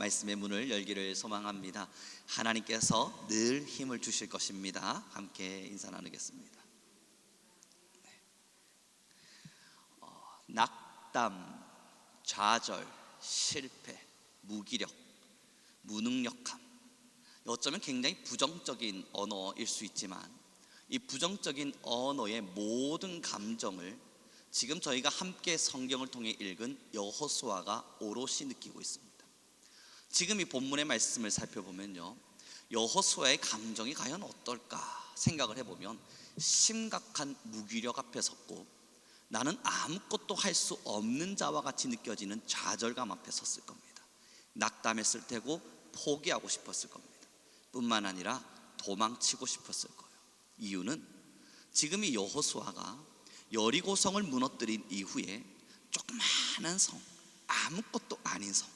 말씀의 문을 열기를 소망합니다. 하나님께서 늘 힘을 주실 것입니다. 함께 인사 나누겠습니다. 낙담, 좌절, 실패, 무기력, 무능력함, 어쩌면 굉장히 부정적인 언어일 수 있지만 이 부정적인 언어의 모든 감정을 지금 저희가 함께 성경을 통해 읽은 여호수아가 오롯이 느끼고 있습니다. 지금 이 본문의 말씀을 살펴보면요, 여호수아의 감정이 과연 어떨까 생각을 해보면 심각한 무기력 앞에 섰고 나는 아무것도 할 수 없는 자와 같이 느껴지는 좌절감 앞에 섰을 겁니다. 낙담했을 테고 포기하고 싶었을 겁니다. 뿐만 아니라 도망치고 싶었을 거예요. 이유는 지금 이 여호수아가 여리고성을 무너뜨린 이후에 조그마한 성, 아무것도 아닌 성,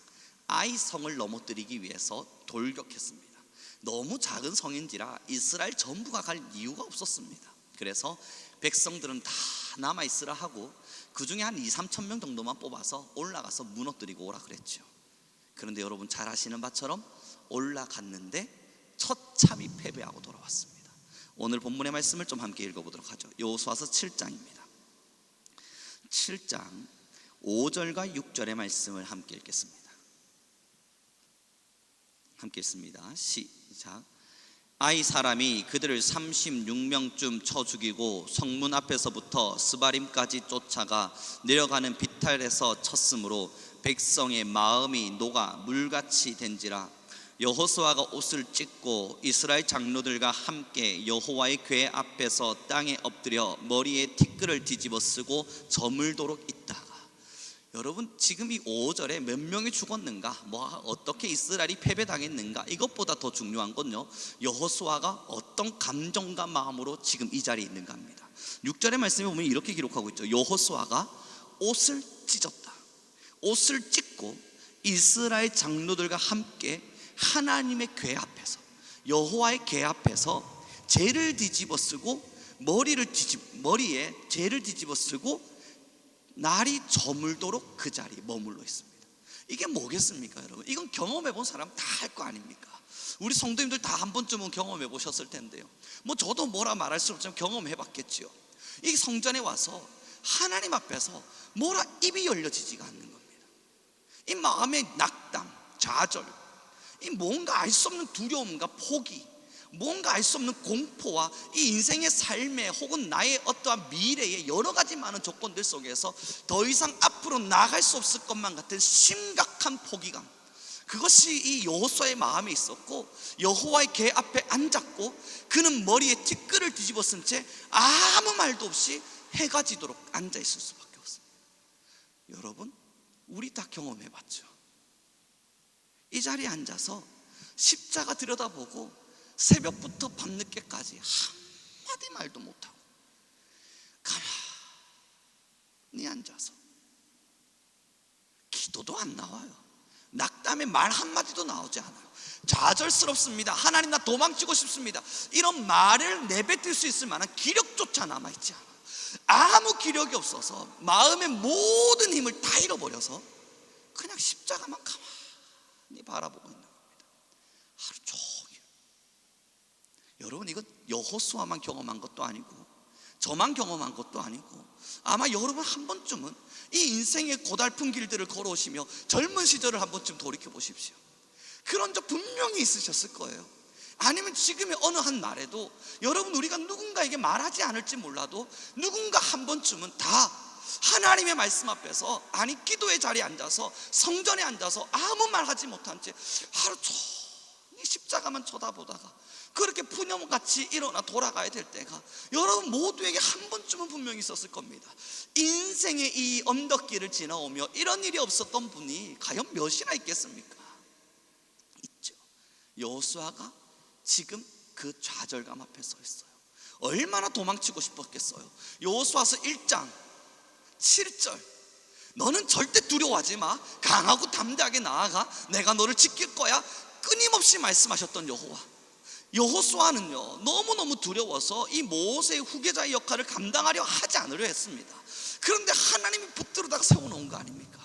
아이 성을 넘어뜨리기 위해서 돌격했습니다. 너무 작은 성인지라 이스라엘 전부가 갈 이유가 없었습니다. 그래서 백성들은 다 남아있으라 하고 그 중에 한 2-3천 명 정도만 뽑아서 올라가서 무너뜨리고 오라 그랬죠. 그런데 여러분 잘 아시는 바처럼 올라갔는데 처참히 패배하고 돌아왔습니다. 오늘 본문의 말씀을 좀 함께 읽어보도록 하죠. 여호수아서 7장입니다. 7장 5절과 6절의 말씀을 함께 읽겠습니다. 함께 읽습니다. 시작. 아이 사람이 그들을 36명쯤 쳐 죽이고 성문 앞에서부터 스바림까지 쫓아가 내려가는 비탈에서 쳤으므로 백성의 마음이 녹아 물같이 된지라. 여호수아가 옷을 찢고 이스라엘 장로들과 함께 여호와의 궤 앞에서 땅에 엎드려 머리에 티끌을 뒤집어 쓰고 저물도록 있다가, 여러분 지금 이 5절에 몇 명이 죽었는가, 어떻게 이스라엘이 패배당했는가, 이것보다 더 중요한 건요, 여호수아가 어떤 감정과 마음으로 지금 이 자리에 있는가 합니다. 6절의 말씀에 보면 이렇게 기록하고 있죠. 여호수아가 옷을 찢었다. 옷을 찢고 이스라엘 장로들과 함께 하나님의 궤 앞에서, 여호와의 궤 앞에서 재를 뒤집어 쓰고 머리에 재를 뒤집어 쓰고 날이 저물도록 그 자리에 머물러 있습니다. 이게 뭐겠습니까, 여러분? 이건 경험해 본 사람 다 할 거 아닙니까? 우리 성도님들 다 한 번쯤은 경험해 보셨을 텐데요. 저도 뭐라 말할 수 없지만 경험해 봤겠지요. 이 성전에 와서 하나님 앞에서 뭐라 입이 열려지지가 않는 겁니다. 이 마음의 낙담, 좌절, 이 뭔가 알 수 없는 두려움과 포기, 뭔가 알 수 없는 공포와 이 인생의 삶에 혹은 나의 어떠한 미래의 여러 가지 많은 조건들 속에서 더 이상 앞으로 나아갈 수 없을 것만 같은 심각한 포기감, 그것이 이 여호수아의 마음에 있었고, 여호와의 궤 앞에 앉았고 그는 머리에 티끌을 뒤집어 쓴 채 아무 말도 없이 해가 지도록 앉아 있을 수밖에 없습니다. 여러분, 우리 다 경험해 봤죠. 이 자리에 앉아서 십자가 들여다보고 새벽부터 밤늦게까지 한마디 말도 못하고 가만히 앉아서 기도도 안 나와요. 낙담에 말 한마디도 나오지 않아요. 좌절스럽습니다. 하나님 나 도망치고 싶습니다. 이런 말을 내뱉을 수 있을 만한 기력조차 남아있지 않아요. 아무 기력이 없어서 마음의 모든 힘을 다 잃어버려서 그냥 십자가만 가만히 바라보고 있는 겁니다. 하루 종일. 여러분, 이건 여호수아만 경험한 것도 아니고 저만 경험한 것도 아니고 아마 여러분 한 번쯤은 이 인생의 고달픈 길들을 걸어오시며 젊은 시절을 한 번쯤 돌이켜 보십시오. 그런 적 분명히 있으셨을 거예요. 아니면 지금의 어느 한 날에도 여러분, 우리가 누군가에게 말하지 않을지 몰라도 누군가 한 번쯤은 다 하나님의 말씀 앞에서, 아니 기도의 자리에 앉아서, 성전에 앉아서 아무 말 하지 못한 채 하루 종일 십자가만 쳐다보다가 그렇게 푸념같이 일어나 돌아가야 될 때가 여러분 모두에게 한 번쯤은 분명히 있었을 겁니다. 인생의 이 언덕길을 지나오며 이런 일이 없었던 분이 과연 몇이나 있겠습니까? 있죠. 여호수아가 지금 그 좌절감 앞에 서 있어요. 얼마나 도망치고 싶었겠어요. 여호수아서 1장 7절, 너는 절대 두려워하지 마. 강하고 담대하게 나아가. 내가 너를 지킬 거야. 끊임없이 말씀하셨던 여호수아는요, 너무너무 두려워서 이 모세의 후계자의 역할을 감당하려 하지 않으려 했습니다. 그런데 하나님이 붙들어다가 세워놓은 거 아닙니까?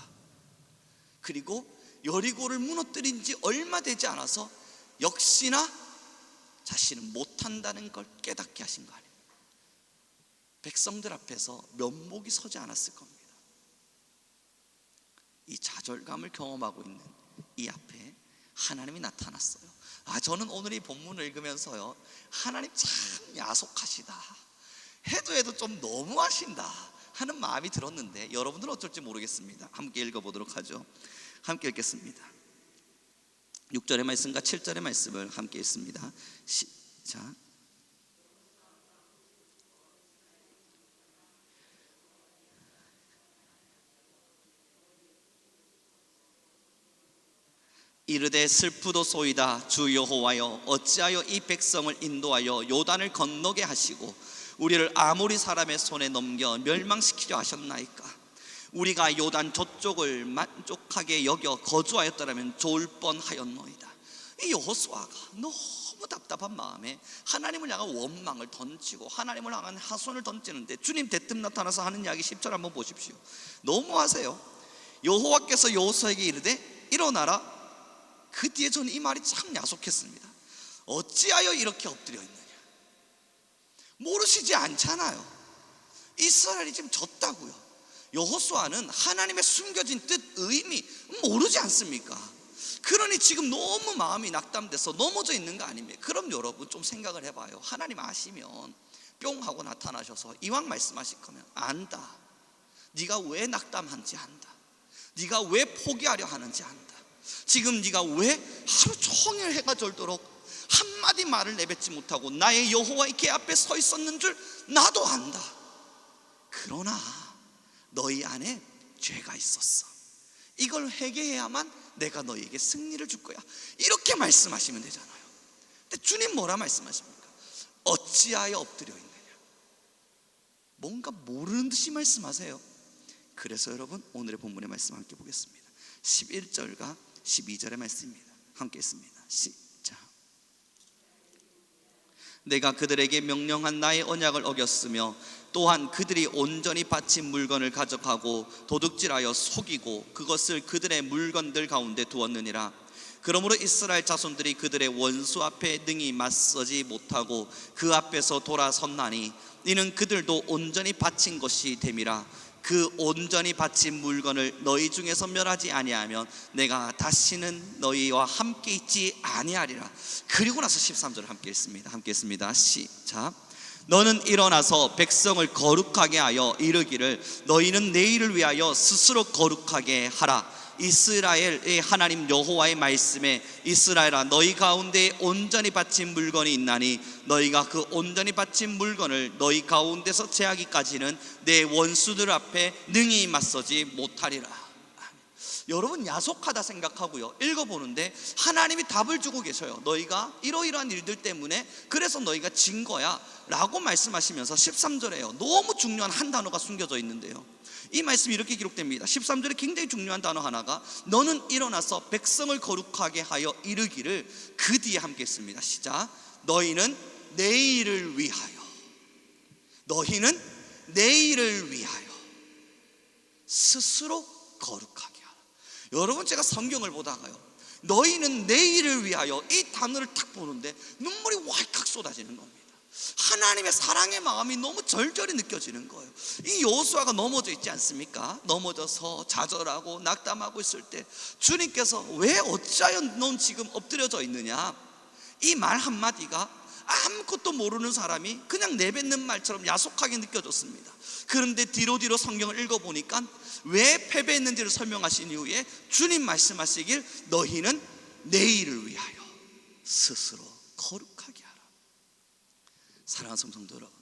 그리고 여리고를 무너뜨린 지 얼마 되지 않아서 역시나 자신은 못한다는 걸 깨닫게 하신 거 아니에요. 백성들 앞에서 면목이 서지 않았을 겁니다. 이 좌절감을 경험하고 있는 이 앞에 하나님이 나타났어요. 저는 오늘 이 본문을 읽으면서요, 하나님 참 야속하시다, 해도 좀 너무하신다 하는 마음이 들었는데, 여러분들은 어떨지 모르겠습니다. 함께 읽어보도록 하죠. 함께 읽겠습니다. 6절의 말씀과 7절의 말씀을 함께 읽습니다. 시작. 이르되 슬프도소이다. 주 여호와여, 어찌하여 이 백성을 인도하여 요단을 건너게 하시고 우리를 아모리 사람의 손에 넘겨 멸망시키려 하셨나이까. 우리가 요단 저쪽을 만족하게 여겨 거주하였더라면 좋을 뻔하였노이다. 이 여호수아가 너무 답답한 마음에 하나님을 향한 원망을 던지고 하나님을 향한 하소연을 던지는데, 주님 대뜸 나타나서 하는 이야기 10절 한번 보십시오. 너무하세요. 여호와께서 여호수아에게 이르되 일어나라. 그 뒤에 저는 이 말이 참 야속했습니다. 어찌하여 이렇게 엎드려 있느냐. 모르시지 않잖아요. 이스라엘이 지금 졌다고요. 여호수아는 하나님의 숨겨진 뜻, 의미 모르지 않습니까? 그러니 지금 너무 마음이 낙담돼서 넘어져 있는 거 아닙니까? 그럼 여러분 좀 생각을 해봐요. 하나님 아시면 뿅 하고 나타나셔서 이왕 말씀하실 거면 안다. 네가 왜 낙담한지 안다. 네가 왜 포기하려 하는지 안다. 지금 네가 왜 하루 종일 해가 절도록 한마디 말을 내뱉지 못하고 나의 여호와의 궤 앞에 서 있었는 줄 나도 안다. 그러나 너희 안에 죄가 있었어. 이걸 회개해야만 내가 너희에게 승리를 줄 거야. 이렇게 말씀하시면 되잖아요. 근데 주님 뭐라 말씀하십니까? 어찌하여 엎드려 있느냐. 뭔가 모르는 듯이 말씀하세요. 그래서 여러분, 오늘의 본문의 말씀 함께 보겠습니다. 11절과 12절의 말씀입니다. 함께 읽습니다. 시작. 내가 그들에게 명령한 나의 언약을 어겼으며 또한 그들이 온전히 바친 물건을 가져가고 도둑질하여 속이고 그것을 그들의 물건들 가운데 두었느니라. 그러므로 이스라엘 자손들이 그들의 원수 앞에 능히 맞서지 못하고 그 앞에서 돌아섰나니 이는 그들도 온전히 바친 것이 됨이라. 그 온전히 바친 물건을 너희 중에서 멸하지 아니하면 내가 다시는 너희와 함께 있지 아니하리라. 그리고 나서 13절을 함께 읽습니다. 함께 읽습니다. 시작. 너는 일어나서 백성을 거룩하게 하여 이르기를 너희는 내일을 위하여 스스로 거룩하게 하라. 이스라엘의 하나님 여호와의 말씀에 이스라엘아, 너희 가운데 온전히 바친 물건이 있나니 너희가 그 온전히 바친 물건을 너희 가운데서 제하기까지는 내 원수들 앞에 능히 맞서지 못하리라. 여러분, 야속하다 생각하고요, 읽어보는데 하나님이 답을 주고 계셔요. 너희가 이러이러한 일들 때문에 그래서 너희가 진 거야 라고 말씀하시면서 13절에요, 너무 중요한 한 단어가 숨겨져 있는데요, 이 말씀이 이렇게 기록됩니다. 13절에 굉장히 중요한 단어 하나가 너는 일어나서 백성을 거룩하게 하여 이르기를, 그 뒤에 함께 했습니다. 시작. 너희는 내일을 위하여, 너희는 내일을 위하여 스스로 거룩하게 하라. 여러분, 제가 성경을 보다가요, 너희는 내일을 위하여 이 단어를 딱 보는데 눈물이 왈칵 쏟아지는 겁니다. 하나님의 사랑의 마음이 너무 절절히 느껴지는 거예요. 이 여호수아가 넘어져 있지 않습니까? 넘어져서 좌절하고 낙담하고 있을 때 주님께서 왜 어찌하여 넌 지금 엎드려져 있느냐, 이 말 한마디가 아무것도 모르는 사람이 그냥 내뱉는 말처럼 야속하게 느껴졌습니다. 그런데 뒤로 성경을 읽어보니까 왜 패배했는지를 설명하신 이후에 주님 말씀하시길 너희는 내일을 위하여 스스로 거룩하게 하라. 사랑하는 성도 여러분,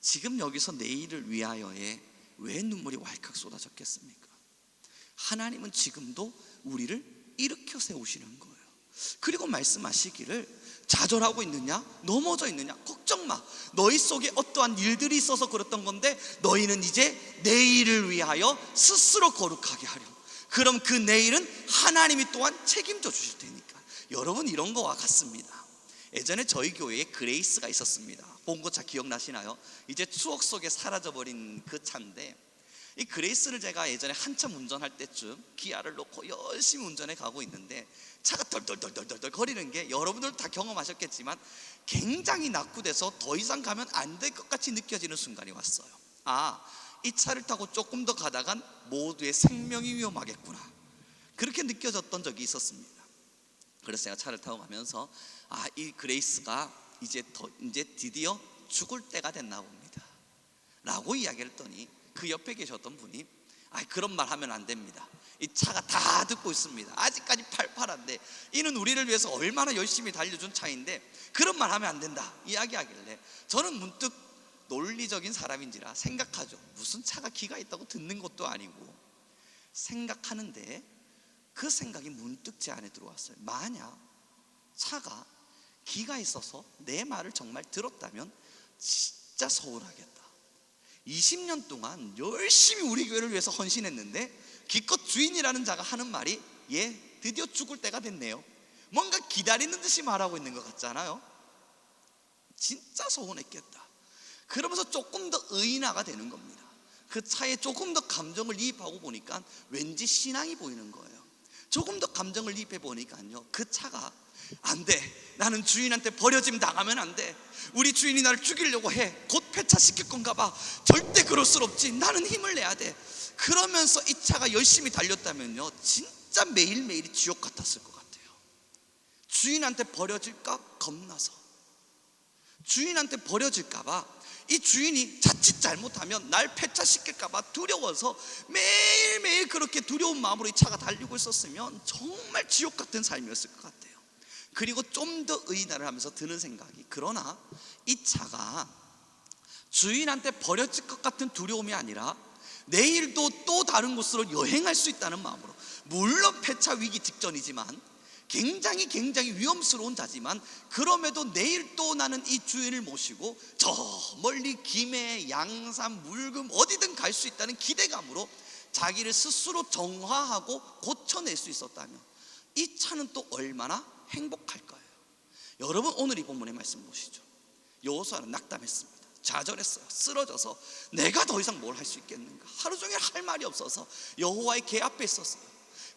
지금 여기서 내일을 위하여에 왜 눈물이 왈칵 쏟아졌겠습니까? 하나님은 지금도 우리를 일으켜 세우시는 거예요. 그리고 말씀하시기를 좌절하고 있느냐, 넘어져 있느냐, 걱정 마. 너희 속에 어떠한 일들이 있어서 그랬던 건데 너희는 이제 내일을 위하여 스스로 거룩하게 하렴. 그럼 그 내일은 하나님이 또한 책임져 주실 테니까. 여러분, 이런 거와 같습니다. 예전에 저희 교회에 그레이스가 있었습니다. 본 거 잘 기억나시나요? 이제 추억 속에 사라져버린 그 차인데, 이 그레이스를 제가 예전에 한참 운전할 때쯤 기아를 놓고 열심히 운전해 가고 있는데 차가 덜덜덜덜덜 거리는 게 여러분들도 다 경험하셨겠지만 굉장히 낙후돼서 더 이상 가면 안 될 것 같이 느껴지는 순간이 왔어요. 이 차를 타고 조금 더 가다간 모두의 생명이 위험하겠구나, 그렇게 느껴졌던 적이 있었습니다. 그래서 제가 차를 타고 가면서 이 그레이스가 이제 드디어 죽을 때가 됐나 봅니다 라고 이야기를 했더니 그 옆에 계셨던 분이 그런 말 하면 안 됩니다. 이 차가 다 듣고 있습니다. 아직까지 팔팔한데 이는 우리를 위해서 얼마나 열심히 달려준 차인데 그런 말 하면 안 된다 이야기하길래 저는 문득 논리적인 사람인지라 생각하죠. 무슨 차가 기가 있다고 듣는 것도 아니고 생각하는데 그 생각이 문득 제 안에 들어왔어요. 만약 차가 기가 있어서 내 말을 정말 들었다면 진짜 서운하겠다. 20년 동안 열심히 우리 교회를 위해서 헌신했는데 기껏 주인이라는 자가 하는 말이 드디어 죽을 때가 됐네요. 뭔가 기다리는 듯이 말하고 있는 것 같잖아요. 진짜 서운했겠다. 그러면서 조금 더 의인화가 되는 겁니다. 그 차에 조금 더 감정을 이입하고 보니까 왠지 신앙이 보이는 거예요. 조금 더 감정을 이입해 보니까요, 그 차가 안 돼, 나는 주인한테 버려짐 당하면 안 돼, 우리 주인이 나를 죽이려고 해, 곧 폐차시킬 건가 봐, 절대 그럴 수 없지, 나는 힘을 내야 돼. 그러면서 이 차가 열심히 달렸다면요 진짜 매일매일이 지옥 같았을 것 같아요. 주인한테 버려질까 겁나서, 주인한테 버려질까 봐, 이 주인이 자칫 잘못하면 날 폐차시킬까 봐 두려워서 매일매일 그렇게 두려운 마음으로 이 차가 달리고 있었으면 정말 지옥 같은 삶이었을 것 같아요. 그리고 좀 더 의인화를 하면서 드는 생각이, 그러나 이 차가 주인한테 버려질 것 같은 두려움이 아니라 내일도 또 다른 곳으로 여행할 수 있다는 마음으로, 물론 폐차 위기 직전이지만 굉장히 위험스러운 자지만 그럼에도 내일 또 나는 이 주인을 모시고 저 멀리 김해, 양산, 물금 어디든 갈 수 있다는 기대감으로 자기를 스스로 정화하고 고쳐낼 수 있었다면 이 차는 또 얼마나 행복할까요? 여러분, 오늘 이 본문의 말씀 보시죠. 여호수아는 낙담했습니다. 좌절했어요. 쓰러져서 내가 더 이상 뭘 할 수 있겠는가, 하루 종일 할 말이 없어서 여호와의 궤 앞에 있었어요.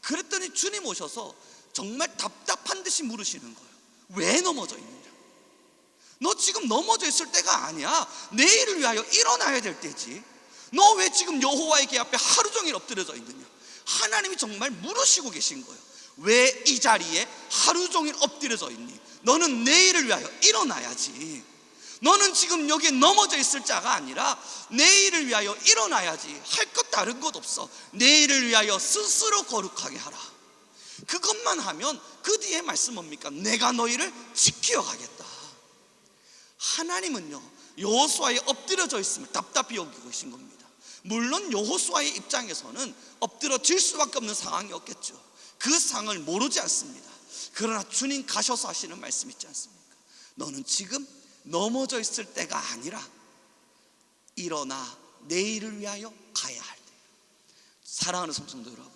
그랬더니 주님 오셔서 정말 답답한 듯이 물으시는 거예요. 왜 넘어져 있느냐? 너 지금 넘어져 있을 때가 아니야. 내일을 위하여 일어나야 될 때지. 너 왜 지금 여호와의 궤 앞에 하루 종일 엎드려져 있느냐? 하나님이 정말 물으시고 계신 거예요. 왜 이 자리에 하루 종일 엎드려져 있니? 너는 내일을 위하여 일어나야지. 너는 지금 여기에 넘어져 있을 자가 아니라 내일을 위하여 일어나야지. 할 것 다른 것 없어. 내일을 위하여 스스로 거룩하게 하라. 그것만 하면 그 뒤에 말씀 뭡니까? 내가 너희를 지켜 가겠다. 하나님은요 여호수아에 엎드려져 있음을 답답히 여기고 계신 겁니다. 물론 여호수아의 입장에서는 엎드러질 수밖에 없는 상황이었겠죠. 그 상황을 모르지 않습니다. 그러나 주님 가셔서 하시는 말씀 있지 않습니까? 너는 지금 넘어져 있을 때가 아니라 일어나 내일을 위하여 가야 할 때. 사랑하는 성도 여러분,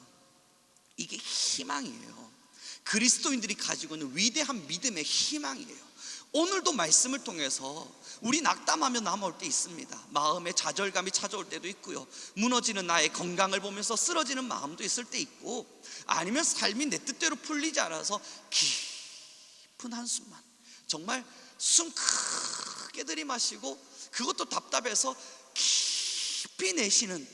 이게 희망이에요. 그리스도인들이 가지고 있는 위대한 믿음의 희망이에요. 오늘도 말씀을 통해서 우리 낙담하며 남아올 때 있습니다. 마음의 좌절감이 찾아올 때도 있고요, 무너지는 나의 건강을 보면서 쓰러지는 마음도 있을 때 있고, 아니면 삶이 내 뜻대로 풀리지 않아서 깊은 한숨만, 정말 숨 크게 들이마시고 그것도 답답해서 깊이 내쉬는,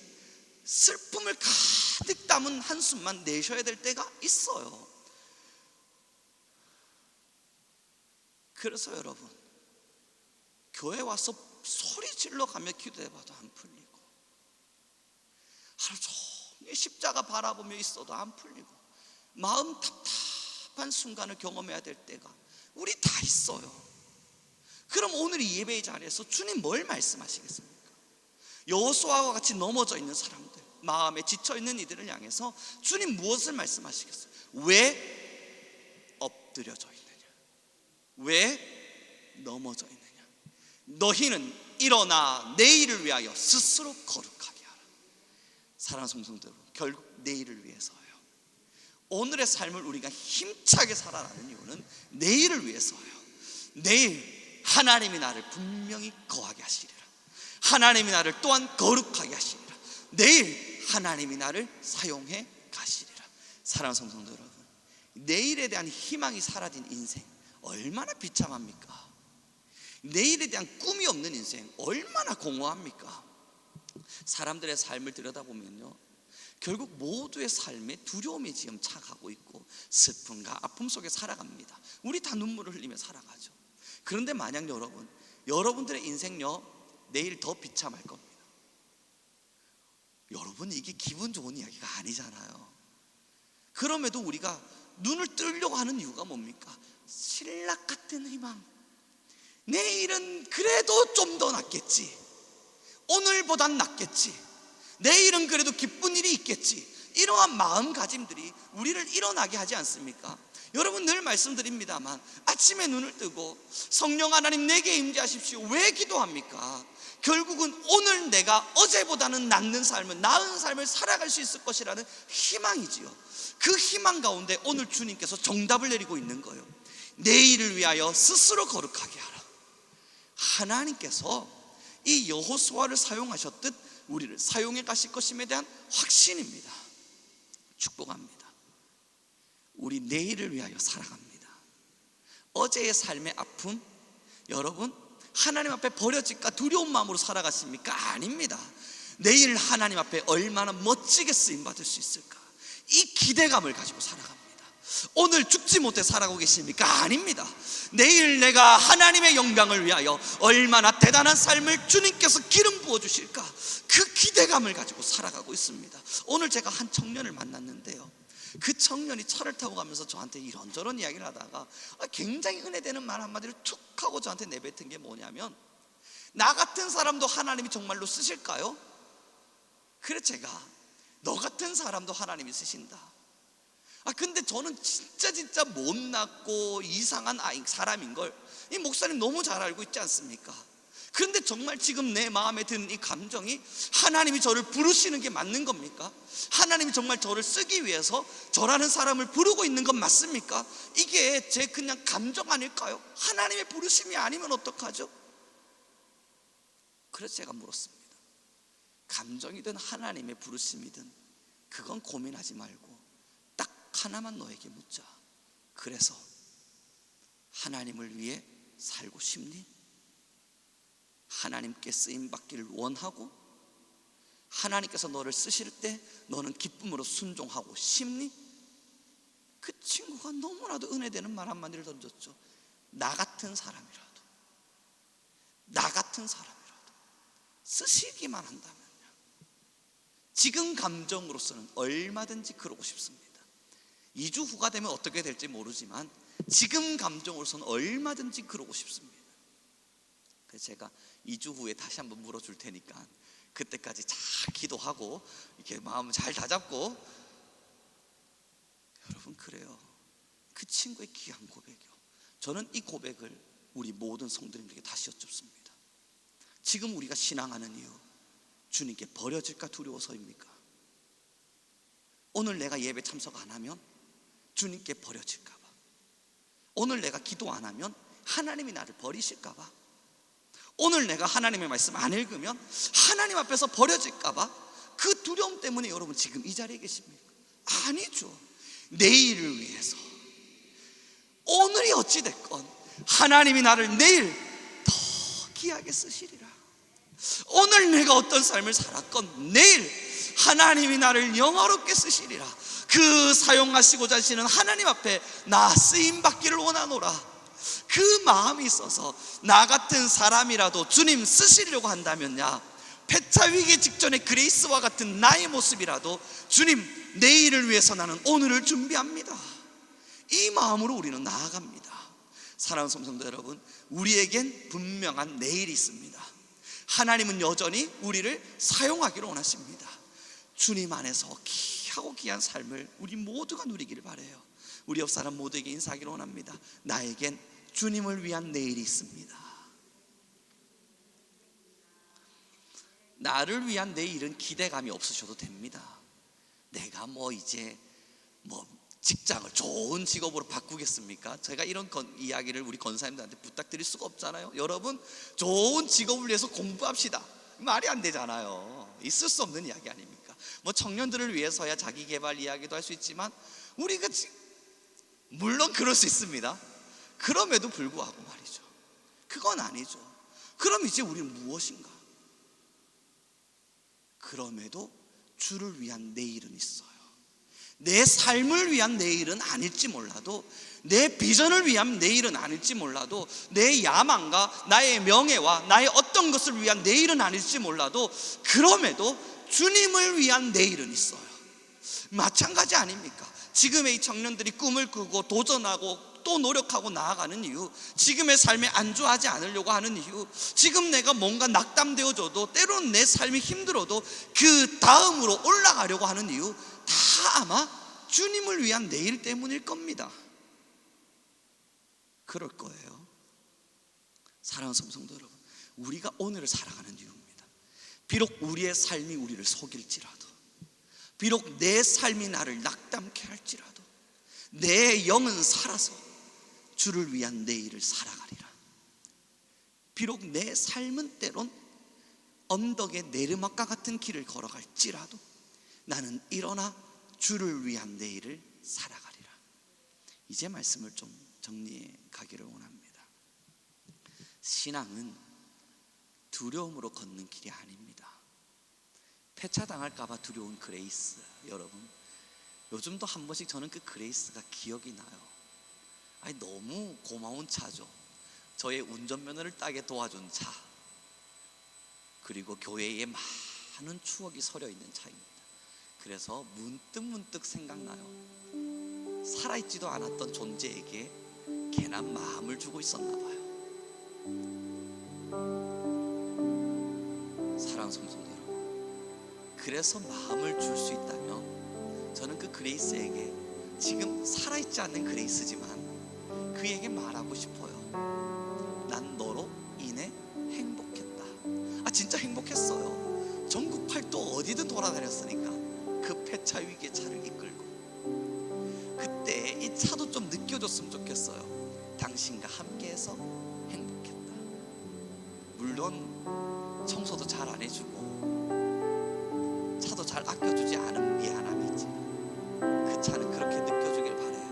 슬픔을 가득 담은 한숨만 내셔야 될 때가 있어요. 그래서 여러분, 교회 와서 소리 질러가며 기도해봐도 안 풀리고, 하루 종일 십자가 바라보며 있어도 안 풀리고, 마음 답답한 순간을 경험해야 될 때가 우리 다 있어요. 그럼 오늘 이 예배의 자리에서 주님 뭘 말씀하시겠습니까? 여호수아와 같이 넘어져 있는 사람들, 마음에 지쳐있는 이들을 향해서 주님 무엇을 말씀하시겠어요? 왜 엎드려져 있느냐? 왜 넘어져 있느냐? 너희는 일어나 내일을 위하여 스스로 거룩하게 하라. 사랑하는 성도들, 결국 내일을 위해서예요. 오늘의 삶을 우리가 힘차게 살아가는 이유는 내일을 위해서예요. 내일 하나님이 나를 분명히 거하게 하시리라. 하나님이 나를 또한 거룩하게 하시리라. 내일 하나님이 나를 사용해 가시리라. 사랑하는 성도들 여러분, 내일에 대한 희망이 사라진 인생 얼마나 비참합니까? 내일에 대한 꿈이 없는 인생 얼마나 공허합니까? 사람들의 삶을 들여다보면요, 결국 모두의 삶에 두려움이 지금 차가고 있고 슬픔과 아픔 속에 살아갑니다. 우리 다 눈물을 흘리며 살아가죠. 그런데 만약 여러분들의 인생요, 내일 더 비참할 겁니다. 여러분, 이게 기분 좋은 이야기가 아니잖아요. 그럼에도 우리가 눈을 뜨려고 하는 이유가 뭡니까? 신락 같은 희망. 내일은 그래도 좀 더 낫겠지, 오늘보단 낫겠지, 내일은 그래도 기쁜 일이 있겠지, 이러한 마음가짐들이 우리를 일어나게 하지 않습니까? 여러분, 늘 말씀드립니다만 아침에 눈을 뜨고 성령 하나님 내게 임재하십시오 왜 기도합니까? 결국은 오늘 내가 어제보다는 나은 삶을 살아갈 수 있을 것이라는 희망이지요. 그 희망 가운데 오늘 주님께서 정답을 내리고 있는 거예요. 내일을 위하여 스스로 거룩하게 하라. 하나님께서 이 여호수아를 사용하셨듯 우리를 사용해 가실 것임에 대한 확신입니다. 축복합니다. 우리 내일을 위하여 살아갑니다. 어제의 삶의 아픔, 여러분 하나님 앞에 버려질까 두려운 마음으로 살아갔습니까? 아닙니다. 내일 하나님 앞에 얼마나 멋지게 쓰임받을 수 있을까, 이 기대감을 가지고 살아갑니다. 오늘 죽지 못해 살아가고 계십니까? 아닙니다. 내일 내가 하나님의 영광을 위하여 얼마나 대단한 삶을 주님께서 기름 부어주실까, 그 기대감을 가지고 살아가고 있습니다. 오늘 제가 한 청년을 만났는데요, 그 청년이 차를 타고 가면서 저한테 이런저런 이야기를 하다가 굉장히 은혜되는 말 한마디를 툭 하고 저한테 내뱉은 게 뭐냐면, 나 같은 사람도 하나님이 정말로 쓰실까요? 그래 제가, 너 같은 사람도 하나님이 쓰신다. 근데 저는 진짜 못났고 이상한 사람인걸 이 목사님 너무 잘 알고 있지 않습니까? 그런데 정말 지금 내 마음에 드는 이 감정이 하나님이 저를 부르시는 게 맞는 겁니까? 하나님이 정말 저를 쓰기 위해서 저라는 사람을 부르고 있는 건 맞습니까? 이게 제 그냥 감정 아닐까요? 하나님의 부르심이 아니면 어떡하죠? 그래서 제가 물었습니다. 감정이든 하나님의 부르심이든 그건 고민하지 말고 딱 하나만 너에게 묻자. 그래서 하나님을 위해 살고 싶니? 하나님께 쓰임받기를 원하고 하나님께서 너를 쓰실 때 너는 기쁨으로 순종하고 싶니? 그 친구가 너무나도 은혜되는 말 한마디를 던졌죠. 나 같은 사람이라도 쓰시기만 한다면요, 지금 감정으로서는 얼마든지 그러고 싶습니다. 2주 후가 되면 어떻게 될지 모르지만 지금 감정으로서는 얼마든지 그러고 싶습니다. 그래서 제가 2주 후에 다시 한번 물어줄 테니까 그때까지 잘 기도하고 이렇게 마음을 잘 다잡고. 여러분, 그래요. 그 친구의 귀한 고백이요, 저는 이 고백을 우리 모든 성도님들에게 다시 여쭙습니다. 지금 우리가 신앙하는 이유, 주님께 버려질까 두려워서입니까? 오늘 내가 예배 참석 안 하면 주님께 버려질까 봐, 오늘 내가 기도 안 하면 하나님이 나를 버리실까 봐, 오늘 내가 하나님의 말씀 안 읽으면 하나님 앞에서 버려질까 봐, 그 두려움 때문에 여러분 지금 이 자리에 계십니까? 아니죠. 내일을 위해서, 오늘이 어찌됐건 하나님이 나를 내일 더 귀하게 쓰시리라. 오늘 내가 어떤 삶을 살았건 내일 하나님이 나를 영화롭게 쓰시리라. 그 사용하시고자 하시는 하나님 앞에 나 쓰임받기를 원하노라. 그 마음이 있어서 나 같은 사람이라도 주님 쓰시려고 한다면야, 폐차 위기 직전의 그레이스와 같은 나의 모습이라도 주님, 내일을 위해서 나는 오늘을 준비합니다. 이 마음으로 우리는 나아갑니다. 사랑하는 성도 여러분, 우리에겐 분명한 내일이 있습니다. 하나님은 여전히 우리를 사용하기를 원하십니다. 주님 안에서 귀하고 귀한 삶을 우리 모두가 누리기를 바라요. 우리 옆 사람 모두에게 인사하기를 원합니다. 나에겐 주님을 위한 내일이 있습니다. 나를 위한 내일은 기대감이 없으셔도 됩니다. 내가 이제 직장을 좋은 직업으로 바꾸겠습니까? 제가 이런 이야기를 우리 권사님들한테 부탁드릴 수가 없잖아요. 여러분, 좋은 직업을 위해서 공부합시다. 말이 안 되잖아요. 있을 수 없는 이야기 아닙니까? 뭐 청년들을 위해서야 자기 개발 이야기도 할 수 있지만 우리가 물론 그럴 수 있습니다. 그럼에도 불구하고 말이죠, 그건 아니죠. 그럼 이제 우리는 무엇인가? 그럼에도 주를 위한 내일은 있어요. 내 삶을 위한 내일은 아닐지 몰라도, 내 비전을 위한 내일은 아닐지 몰라도, 내 야망과 나의 명예와 나의 어떤 것을 위한 내일은 아닐지 몰라도, 그럼에도 주님을 위한 내일은 있어요. 마찬가지 아닙니까? 지금의 이 청년들이 꿈을 꾸고 도전하고 또 노력하고 나아가는 이유, 지금의 삶에 안주하지 않으려고 하는 이유, 지금 내가 뭔가 낙담되어져도 때로는 내 삶이 힘들어도 그 다음으로 올라가려고 하는 이유, 다 아마 주님을 위한 내일 때문일 겁니다. 그럴 거예요. 사랑하는 성도 여러분, 우리가 오늘을 살아가는 이유입니다. 비록 우리의 삶이 우리를 속일지라도, 비록 내 삶이 나를 낙담케 할지라도, 내 영은 살아서 주를 위한 내일을 살아가리라. 비록 내 삶은 때론 언덕의 내르막과 같은 길을 걸어갈지라도 나는 일어나 주를 위한 내일을 살아가리라. 이제 말씀을 좀 정리해 가기를 원합니다. 신앙은 두려움으로 걷는 길이 아닙니다. 폐차당할까 봐 두려운 그레이스. 여러분, 요즘도 한 번씩 저는 그 그레이스가 기억이 나요. 아니, 너무 고마운 차죠. 저의 운전면허를 따게 도와준 차, 그리고 교회에 많은 추억이 서려 있는 차입니다. 그래서 문득 생각나요. 살아있지도 않았던 존재에게 괜한 마음을 주고 있었나 봐요. 사랑하는 성도 여러분, 그래서 마음을 줄 수 있다면 저는 그 그레이스에게, 지금 살아있지 않는 그레이스지만 그에게 말하고 싶어요. 난 너로 인해 행복했다. 진짜 행복했어요. 전국 팔도 어디든 돌아다녔으니까 그 폐차 위기의 차를 이끌고, 그때 이 차도 좀 느껴줬으면 좋겠어요. 당신과 함께해서 행복했다. 물론 청소도 잘 안 해주고 차도 잘 아껴주지 않은 미안함이 있지만 그 차는 그렇게 느껴주길 바래요.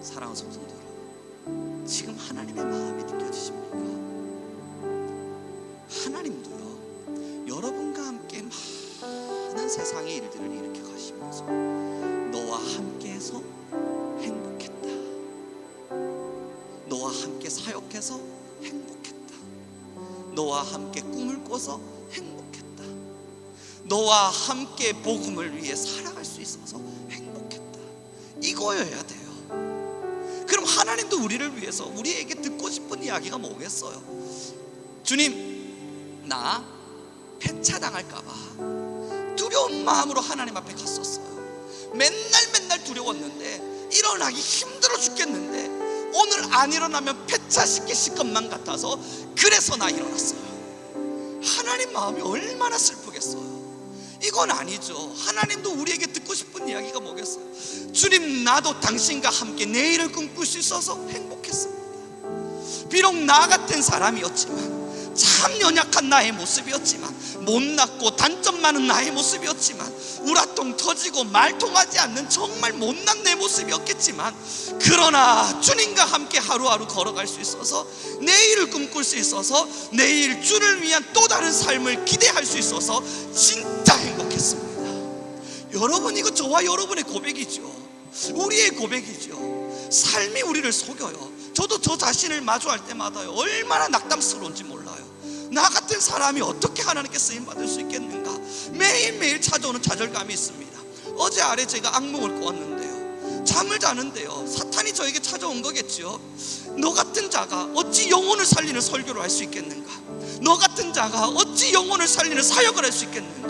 사랑하는 성도 여러분, 지금 하나님의 마음이 느껴지십니까? 하나님도요, 여러분과 함께 많은 세상의 일들을 일으켜 가시면서 너와 함께해서 행복했다, 너와 함께 사역해서 행복했다, 너와 함께 꿈을 꿔서 행복했다, 너와 함께 복음을 위해 살아갈 수 있어서 행복했다, 이거여야 돼요. 그럼 하나님도 우리를 위해서 우리에게 듣고 싶은 이야기가 뭐겠어요? 주님, 나 폐차당할까봐 두려운 마음으로 하나님 앞에 갔었어요. 맨날 두려웠는데, 일어나기 힘들어 죽겠는데 오늘 안 일어나면 폐차시키실 것만 같아서 그래서 나 일어났어요. 하나님 마음이 얼마나 슬프겠어요. 이건 아니죠. 하나님도 우리에게 듣고 싶은 이야기가 뭐겠어요? 주님, 나도 당신과 함께 내일을 꿈꿀 수 있어서 행복했습니다. 비록 나 같은 사람이었지만, 참 연약한 나의 모습이었지만, 못났고 단점 많은 나의 모습이었지만, 우라통 터지고 말통하지 않는 정말 못난 내 모습이었겠지만, 그러나 주님과 함께 하루하루 걸어갈 수 있어서, 내일을 꿈꿀 수 있어서, 내일 주를 위한 또 다른 삶을 기대할 수 있어서 진짜 행복했습니다. 여러분, 이거 저와 여러분의 고백이죠. 우리의 고백이죠. 삶이 우리를 속여요. 저도 저 자신을 마주할 때마다요, 얼마나 낙담스러운지 몰라요. 나 같은 사람이 어떻게 하나님께 쓰임받을 수 있겠는가, 매일매일 찾아오는 좌절감이 있습니다. 어제 아래 제가 악몽을 꾸었는데요, 잠을 자는데요, 사탄이 저에게 찾아온 거겠죠. 너 같은 자가 어찌 영혼을 살리는 설교를 할 수 있겠는가, 너 같은 자가 어찌 영혼을 살리는 사역을 할 수 있겠는가,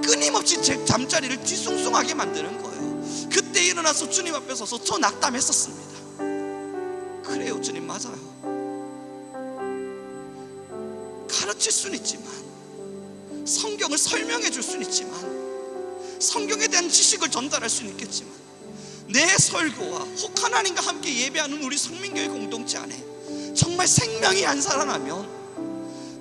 끊임없이 제 잠자리를 뒤숭숭하게 만드는 거예요. 그때 일어나서 주님 앞에 서서 저 낙담했었습니다. 그래요, 주님, 맞아요. 가르칠 수는 있지만, 성경을 설명해 줄 수는 있지만, 성경에 대한 지식을 전달할 수는 있겠지만, 내 설교와 혹 하나님과 함께 예배하는 우리 성민교회 공동체 안에 정말 생명이 안 살아나면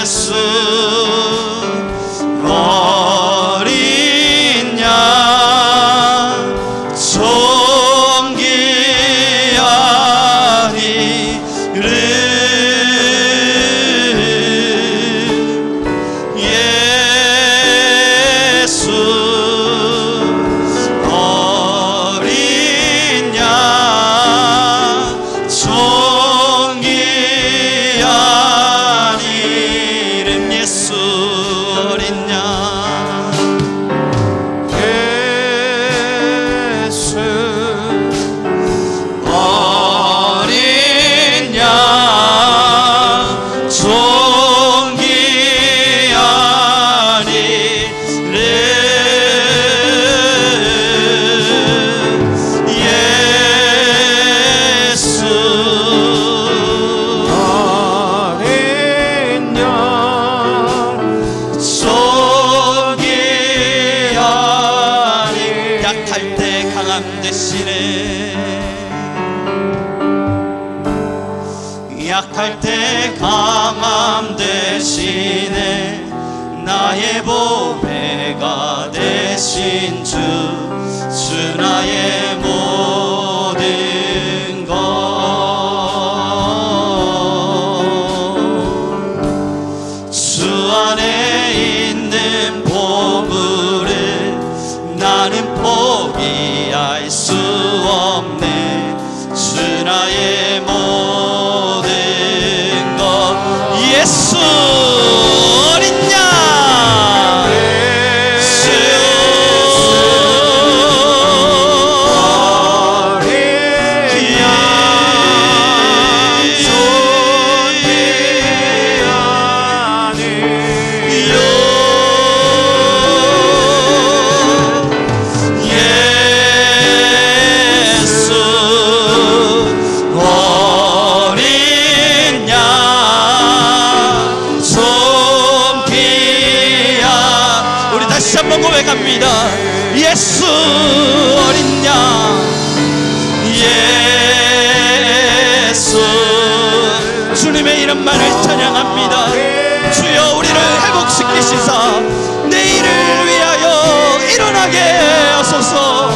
예수 어린 양 존귀한 이름 예수 할 때 강함 대신에 나의 보배가 되신 주 나의 모든 것. 주 안에 있는 보물을 나는 포기할 수 없네. 주 나의 모든 것. 예수 어린 양 고백합니다. 예수 어린 양 예수 주님의 이름만을 찬양합니다. 주여 우리를 회복시키시사 내일을 위하여 일어나게 하소서.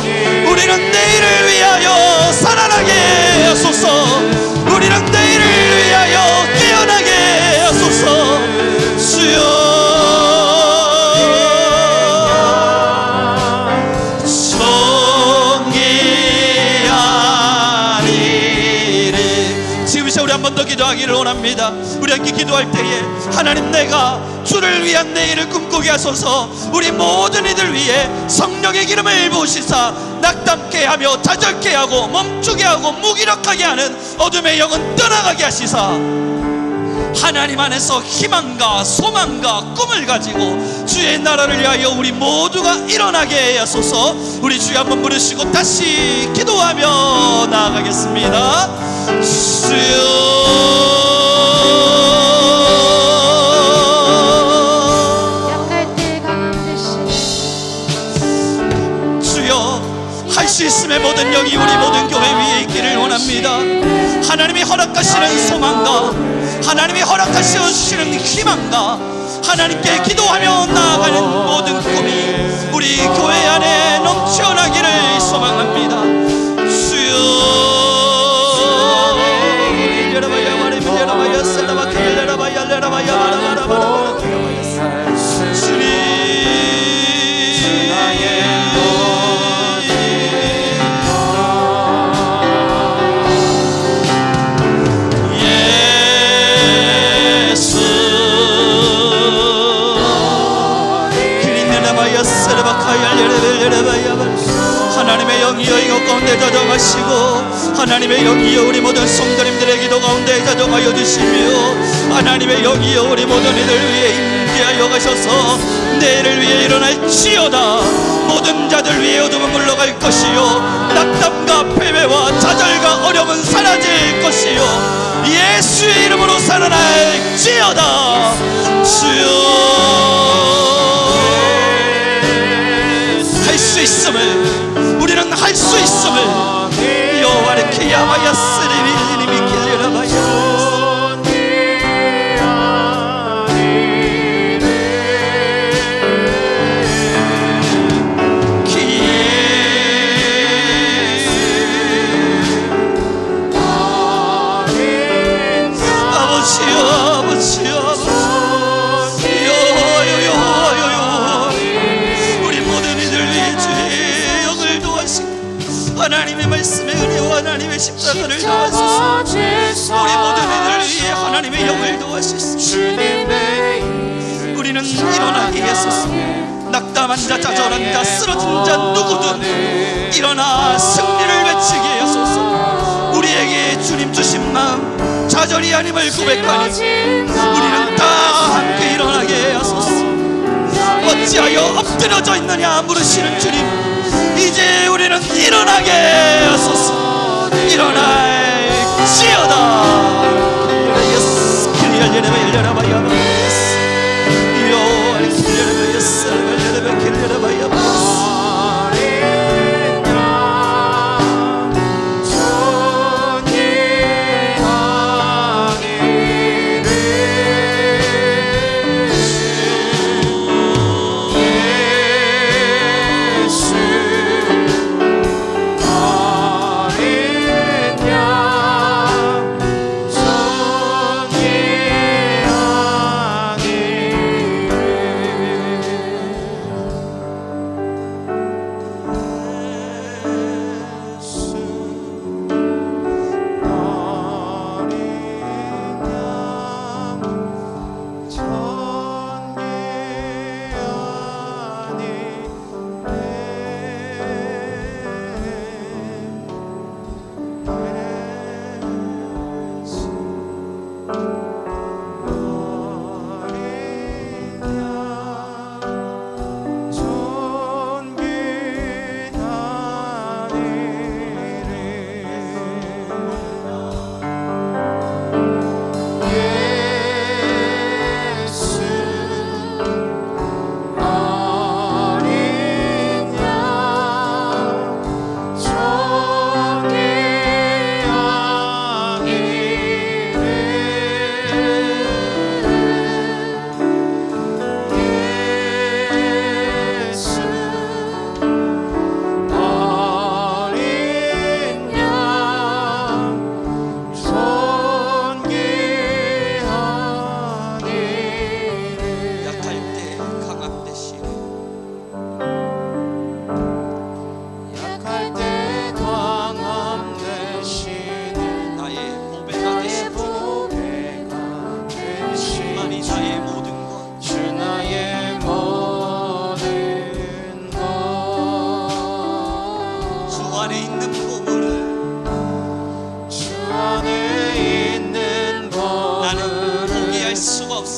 우리는 내일을 위하여 살아나게 하소서. 우리는 내일을 위하여 깨어나게 하소서. 주여 한 번 더 기도하기를 원합니다. 우리 함께 기도할 때에 하나님 내가 주를 위한 내일을 꿈꾸게 하소서. 우리 모든 이들 위해 성령의 기름을 부으시사 낙담케 하며 좌절케 하고 멈추게 하고 무기력하게 하는 어둠의 영은 떠나가게 하시사 하나님 안에서 희망과 소망과 꿈을 가지고 주의 나라를 위하여 우리 모두가 일어나게 하소서. 우리 주여 한번 부르시고 다시 기도하며 나아가겠습니다. 주여 할 수 있음의 모든 영이 우리 모든 교회 위에 있기를 원합니다. 하나님이 허락하시는 소망과 하나님이 허락하시어 주시는 희망과 하나님께 기도하며 나아가는 모든 꿈이 우리 교회 안에 넘쳐나기를 소망합니다. 주여 하나님의 영이여 이곳 가운데 자정하시고 하나님의 영이여 우리 모든 성도님들의 기도 가운데 자정하여 주시며 하나님의 영이여 우리 모든 이들 위해 임재하여 가셔서 내일을 위해 일어날지어다. 모든 자들 위해 어둠은 물러갈 것이요 낙담과 패배와 좌절과 어려움은 사라질 것이요 예수의 이름으로 살아날지어다. 주여 할 수 있음을 우리는 할 수 있음을 여호와를 기야마야 쓰리미님이 길려라마야 하나님의 말씀의 은혜와 하나님의 십자가를 도와주소서. 우리 모든 이들 위해 하나님의 영을 도와주소서. 우리는 일어나게 하소서. 낙담한 자, 좌절한 자, 쓰러진 자 누구든 일어나 승리를 외치게 하소서. 우리에게 주님 주신 마음 좌절이 아님을 고백하니 우리는 다 함께 일어나게 하소서. 어찌하여 엎드려져 있느냐 물으시는 주님, 이제 우리는 일어나게 하소서. 일어날지어다.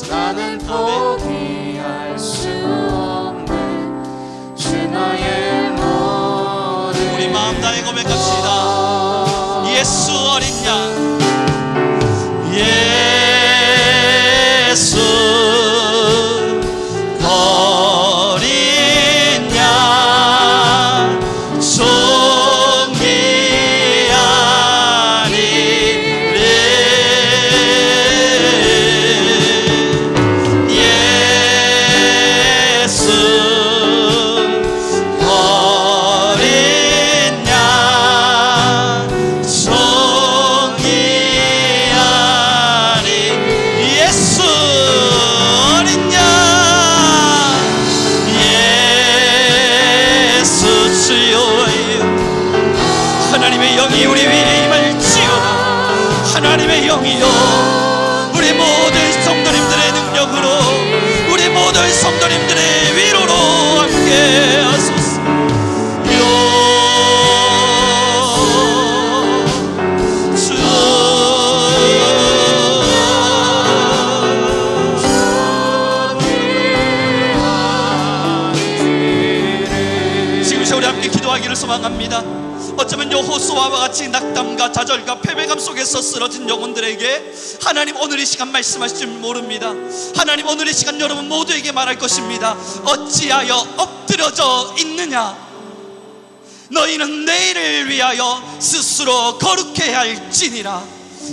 나는 포기할 수 없네. 주 나의 모든 우리 마음 다해 고백합시다. 예수 어린 양, 예수 어린 양, 존귀하리래. 예수 어린 양, 존귀하리. 예수 어린 양, 예수 주여. 하나님의 영이 우리 위에 임할지어다. 하나님의 영이여, 우리 모든 성도님들의 능력으로, 우리 모든 성도님들의 위로로 함께 하소서. 지금 우리 함께 기도하기를 소망합니다. 어쩌면 여호수아와 같이 낙담과 좌절과 패배감 속에서 쓰러진 영혼들에게 하나님 오늘 이 시간 말씀하실 줄 모릅니다. 하나님 오늘 이 시간 여러분 모두에게 말할 것입니다. 어찌하여 엎드려져 있느냐? 너희는 내일을 위하여 스스로 거룩해야 할지니라.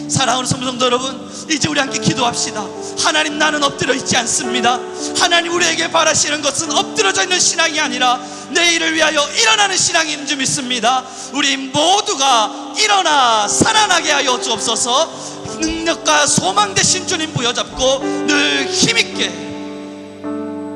사랑하는 성도 여러분, 이제 우리 함께 기도합시다. 하나님, 나는 엎드려 있지 않습니다. 하나님, 우리에게 바라시는 것은 엎드려져 있는 신앙이 아니라 내일을 위하여 일어나는 신앙인 줄 믿습니다. 우리 모두가 일어나 살아나게 하여 주옵소서. 능력과 소망 되신 주님 부여잡고 늘 힘있게,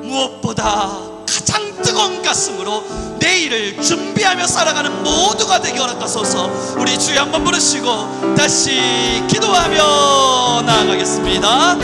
무엇보다 가장 뜨거운 가슴으로 내일을 준비하며 살아가는 모두가 되게 허락하소서. 우리 주여 한번 부르시고 다시 기도하며 나아가겠습니다.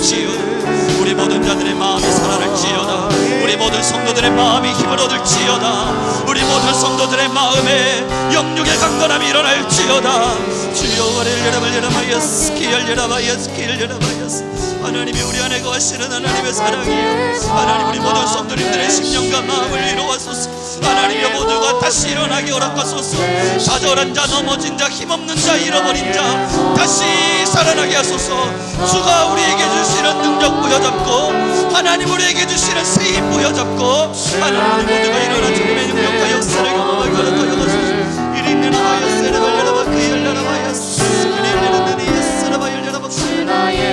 주여, 우리 모든 자들의 마음이 살아날지어다. 우리 모든 성도들의 마음이 힘을 얻을지어다. 우리 모든 성도들의 마음에 영육의 강건함이 일어날지어다. 주여, 월요일 여러마이어스 기열 여러마이어스 기열 여러마이어스. 하나님이 우리 안에 거하시는 하나님의 사랑이여, 하나님 우리 모든 성도님들의 심령과 마음을 이루어소서. 하나님여, 모두가 다시 일어나게 허락하소서. 좌절한 자, 넘어진 자, 힘없는 자, 잃어버린 자 다시 살아나게 하소서. 주가 우리에게 주시는 능력 부여잡고, 하나님 우리에게 주시는 세임 부여잡고, 하나님 우리 모두가 일어나 주님의 능력과 역사를 경험하게 허락하여 주소서. 이리는 하여스를 열려라 그 열려라 하여스 이리는 내 예스를 열려라 그 나의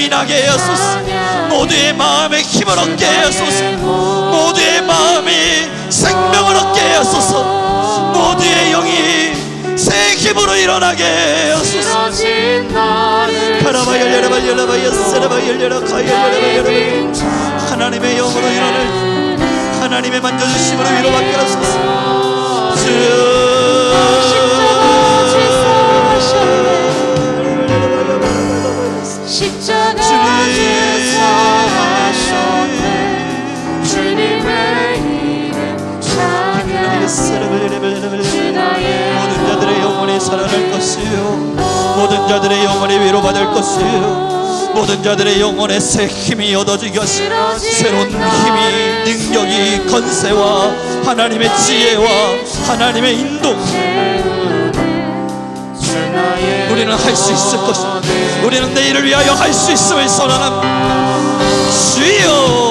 생명이 나게 하소서. 모두의 마음에 힘을 얻게 하소서. 모두의 마음이 생명을 얻게 하소서. 모두의 영이 새 힘으로 일어나게 하소서. 가라바 열려라 열려라 열려라 열려라 가열려라. 하나님의 영으로 일어날 하나님의 만져주심으로 위로받게 하소서. 십자가 주사하셨네. 주님의 이름 찬양. 모든 자들의 영혼이 살아날 것이요, 모든 자들의 영혼이 위로받을 것이요, 모든 자들의 영혼에 새 힘이 얻어지게 하시고 새로운 힘이, 능력이, 건세와 하나님의 지혜와 하나님의 인도, 우리는 할 수 있을 것입니다. 우리는 내일을 위하여 할 수 있음을 선언합니다. 주여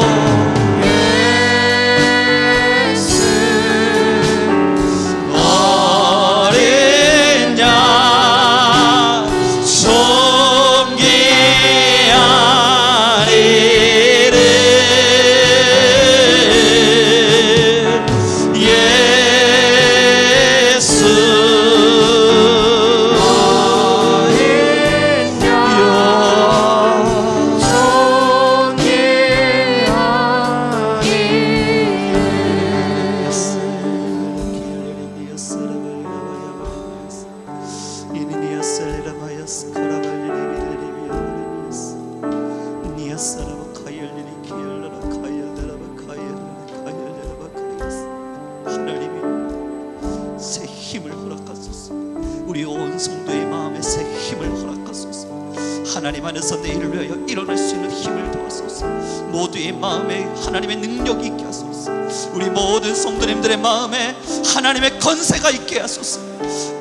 하나님 안에서 내일을 위하여 일어날 수 있는 힘을 도와소서. 모두의 마음에 하나님의 능력이 있게 하소서. 우리 모든 성도님들의 마음에 하나님의 건세가 있게 하소서.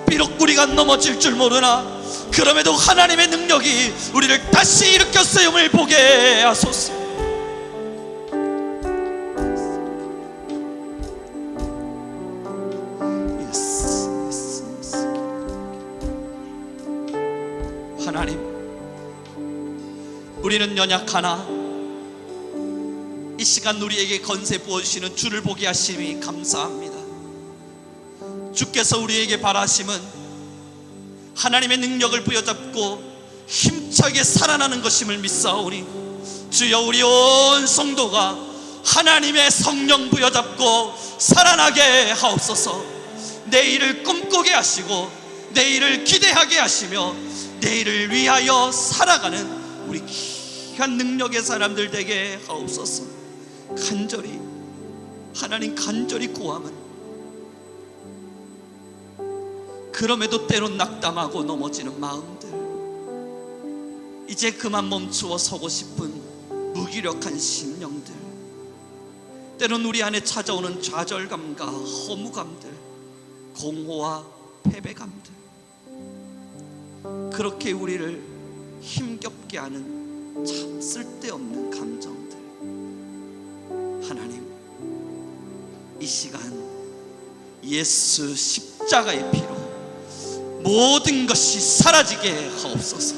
비록 우리가 넘어질 줄 모르나 그럼에도 하나님의 능력이 우리를 다시 일으켜 세움을 보게 하소서. 하나님, 우리는 연약하나 이 시간 우리에게 건세 부어주시는 주를 보게 하심이 감사합니다. 주께서 우리에게 바라심은 하나님의 능력을 부여잡고 힘차게 살아나는 것임을 믿사오니 주여, 우리 온 성도가 하나님의 성령 부여잡고 살아나게 하옵소서. 내일을 꿈꾸게 하시고 내일을 기대하게 하시며 내일을 위하여 살아가는 우리 귀한 능력의 사람들 되게 하옵소서. 간절히 하나님 간절히 구함은 그럼에도 때론 낙담하고 넘어지는 마음들, 이제 그만 멈추어 서고 싶은 무기력한 심령들, 때론 우리 안에 찾아오는 좌절감과 허무감들, 공허와 패배감들, 그렇게 우리를 힘겹게 하는 참 쓸데없는 감정들, 하나님 이 시간 예수 십자가의 피로 모든 것이 사라지게 하옵소서.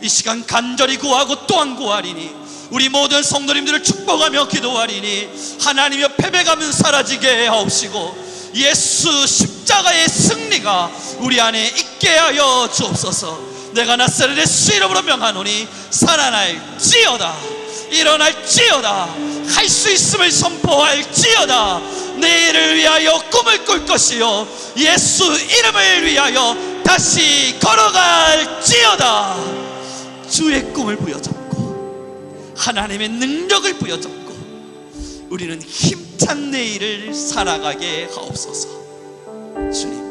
이 시간 간절히 구하고 또한 구하리니 우리 모든 성도님들을 축복하며 기도하리니 하나님의 패배감은 사라지게 하옵시고 예수 십자가의 승리가 우리 안에 있게 하여 주옵소서. 내가 나사렛 예수 이름으로 명하노니 살아날지어다, 일어날지어다, 할 수 있음을 선포할지어다. 내일을 위하여 꿈을 꿀 것이요 예수 이름을 위하여 다시 걸어갈지어다. 주의 꿈을 부여잡고 하나님의 능력을 부여잡고 우리는 힘찬 내일을 살아가게 하옵소서. 주님,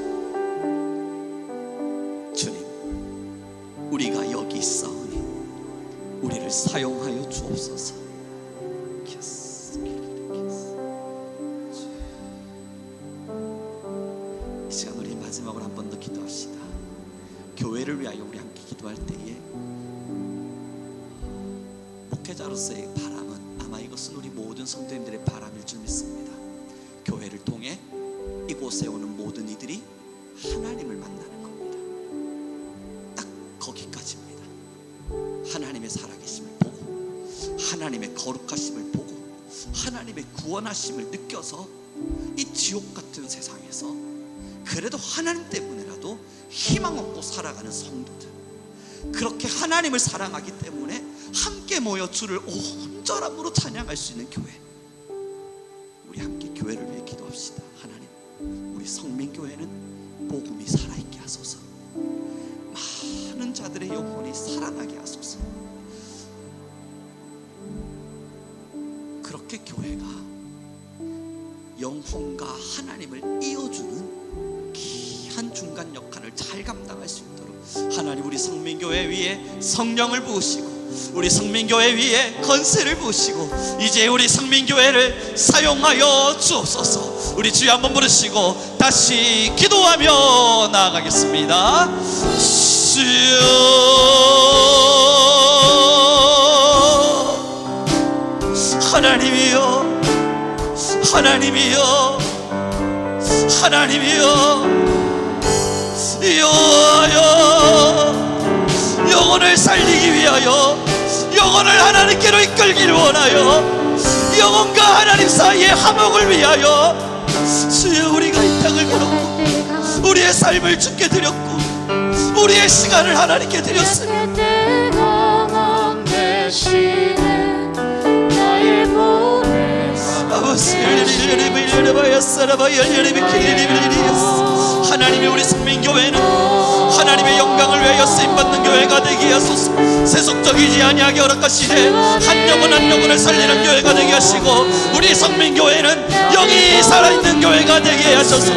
우리가 여기 있사오니 우리를 사용하여 주옵소서. 이 시간 우리 마지막으로 한 번 더 기도합시다. 교회를 위하여 우리 함께 기도할 때에 목회자로서의 바람은 아마 이것은 우리 모든 성도님들의 바람일 줄 믿습니다. 교회를 통해 이곳에 오는 모든 이들이 하나님을 만나는 겁니다. 딱 거기까지입니다. 하나님의 살아계심을 보고 하나님의 거룩하심을 보고 하나님의 구원하심을 느껴서 이 지옥 같은 세상에서 그래도 하나님 때문에라도 희망 얻고 살아가는 성도들, 그렇게 하나님을 사랑하기 때문에 함께 모여 주를 온전함으로 찬양할 수 있는 교회, 우리 함께 교회를 위해 기도합시다. 하나님, 우리 성민교회는 복음이 살아있게 하소서. 많은 자들의 영혼이 살아나게 하소서. 그렇게 교회가 영혼과 하나님을 이어주는 귀한 중간 역할을 잘 감당할 수 있도록 하나님, 우리 성민교회 위에 성령을 부으시고 우리 성민교회 위에 권세를 부으시고 이제 우리 성민교회를 사용하여 주옵소서. 우리 주여 한번 부르시고 다시 기도하며 나아가겠습니다. 주여, 하나님이여, 하나님이여, 하나님이여, 여호와여, 영혼을 살리기 위하여 영혼을 하나님께로 이끌기를 원하여 영혼과 하나님 사이의 화목을 위하여 주여, 우리가 이 땅을 걸었고 우리의 삶을 주께 드렸고 우리의 시간을 하나님께 드렸으니 하나님의 우리 성민교회는 하나님의 영광을 위하여 쓰임받는 교회가 되게 하소서. 세속적이지 아니하게 허락하시되 한 영혼 한 영혼을 살리는 교회가 되게 하시고 우리 성민교회는 영이 살아있는 교회가 되게 하셔서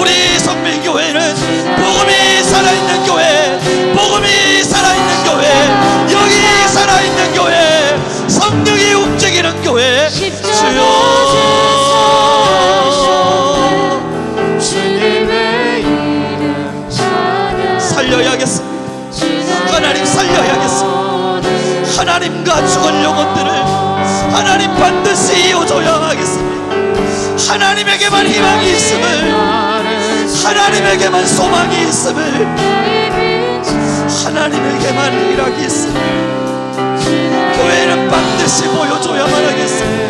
우리 성민교회는 복음이 살아있는 교회, 복음이 살아있는 교회, 영이 살아있는 교회, 성령이 움직이는 교회. 주여, 살려야겠습니다. 하나님, 살려야겠습니다. 하나님과 죽은 영혼들을 하나님 반드시 이어줘야 하겠습니다. 하나님에게만 희망이 있음을, 하나님에게만 소망이 있음을, 하나님에게만 희락이 있음을 교회는 반드시 보여줘야만 하겠습니다.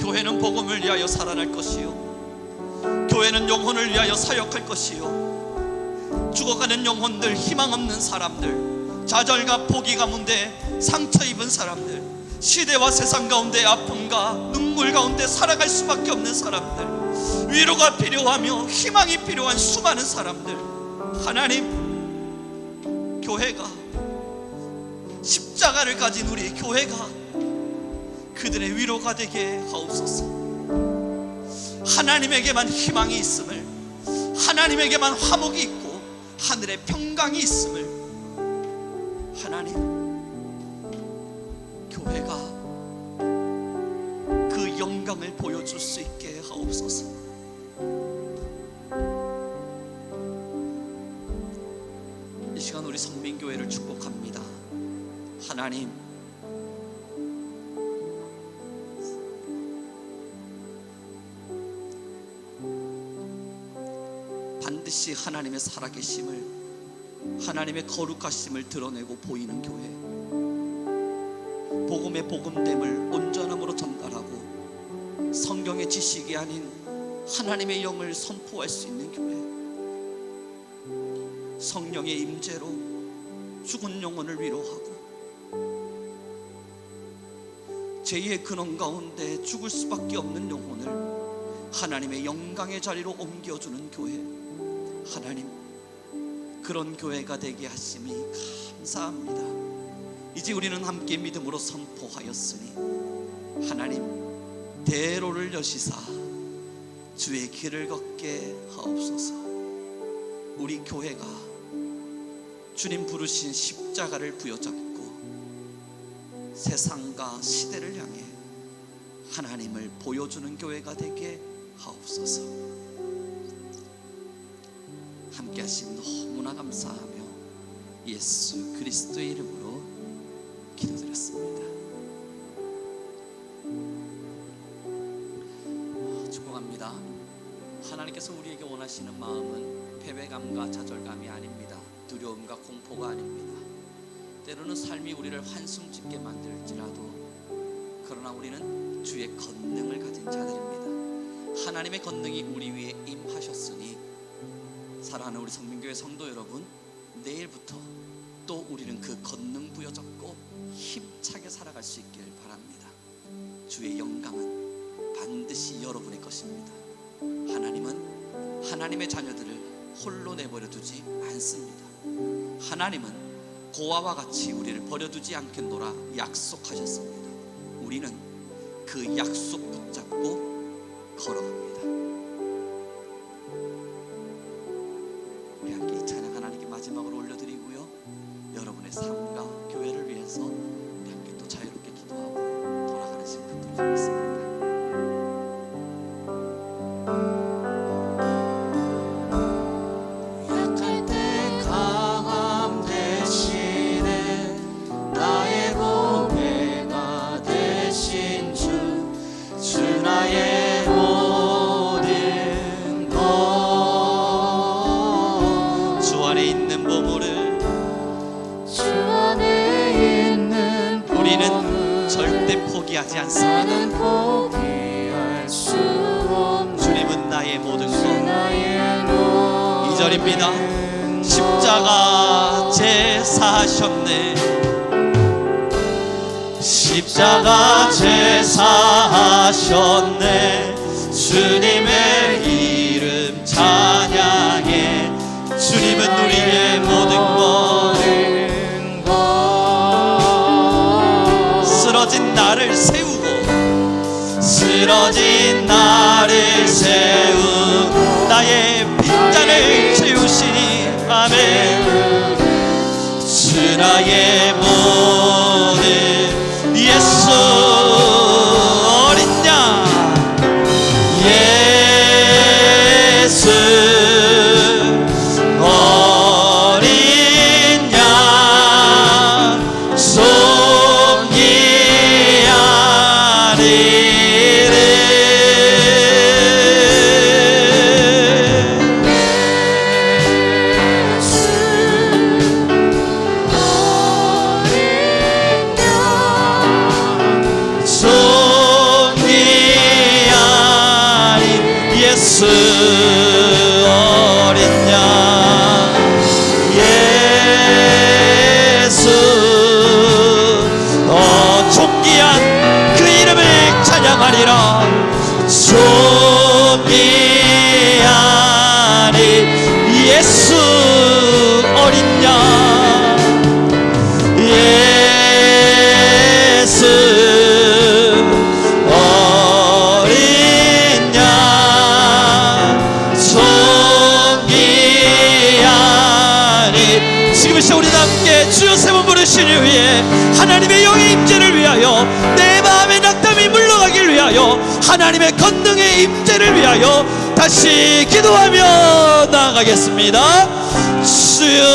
교회는 복음을 위하여 살아날 것이요, 교회는 영혼을 위하여 사역할 것이요, 죽어가는 영혼들, 희망 없는 사람들, 좌절과 포기 가운데 상처 입은 사람들, 시대와 세상 가운데 아픔과 눈물 가운데 살아갈 수밖에 없는 사람들, 위로가 필요하며 희망이 필요한 수많은 사람들, 하나님, 교회가, 십자가를 가진 우리 교회가 그들의 위로가 되게 하옵소서. 하나님에게만 희망이 있음을, 하나님에게만 화목이 있고 하늘의 평강이 있음을, 하나님, 교회가 그 영광을 보여줄 수 있게 하옵소서. 우리 성민교회를 축복합니다. 하나님, 반드시 하나님의 살아계심을, 하나님의 거룩하심을 드러내고 보이는 교회, 복음의 복음됨을 온전함으로 전달하고 성경의 지식이 아닌 하나님의 영을 선포할 수 있는 교회, 성령의 임재로 죽은 영혼을 위로하고 죄의 근원 가운데 죽을 수밖에 없는 영혼을 하나님의 영광의 자리로 옮겨주는 교회, 하나님, 그런 교회가 되게 하심이 감사합니다. 이제 우리는 함께 믿음으로 선포하였으니 하나님, 대로를 여시사 주의 길을 걷게 하옵소서. 우리 교회가 주님 부르신 십자가를 부여잡고 세상과 시대를 향해 하나님을 보여주는 교회가 되게 하옵소서. 함께 하심 너무나 감사하며 예수 그리스도의 이름으로 기도드렸습니다. 축복합니다. 하나님께서 우리에게 원하시는 마음은 패배감과 좌절감이 아닙니다. 두려움과 공포가 아닙니다. 때로는 삶이 우리를 한숨짓게 만들지라도 그러나 우리는 주의 권능을 가진 자들입니다. 하나님의 권능이 우리 위에 임하셨으니 사랑하는 우리 성민교회 성도 여러분, 내일부터 또 우리는 그 권능 부여잡고 힘차게 살아갈 수 있길 바랍니다. 주의 영광은 반드시 여러분의 것입니다. 하나님은 하나님의 자녀들을 홀로 내버려 두지 않습니다. 하나님은 고아와 같이 우리를 버려두지 않겠노라 약속하셨습니다. 우리는 그 약속 붙잡고 걸어갑니다. 우리 함께 이 찬양 하나님께 마지막으로 올려드리고요, 여러분의 삶과 교회를 위해서 우리 함께 또 자유롭게 기도하고 돌아가는 시간 갖도록 하겠습니다. 포기하지 않습니다. 주님은 나의 모든 것. 2절입니다. 십자가 제사하셨네. 십자가 제사하셨네. 주님의 이름 찬양해. 주님은 우리의 모든 것. 쓰러진 나를 세우고, 쓰러진 나를 세우고 나의 빈잔을 채우시니. 아멘. 주 나의 모든 예수 어린 양, 예수 어린 양 예수 어린 양, 예수 존귀한 그 이름을 찬양하리라. 존귀하니 예수 어린 양, 예수 우리 함께 주여 세 번 부르시니 위해 하나님의 영의 임재를 위하여, 내 마음의 낙담이 물러가길 위하여, 하나님의 권능의 임재를 위하여 다시 기도하며 나아가겠습니다. 주여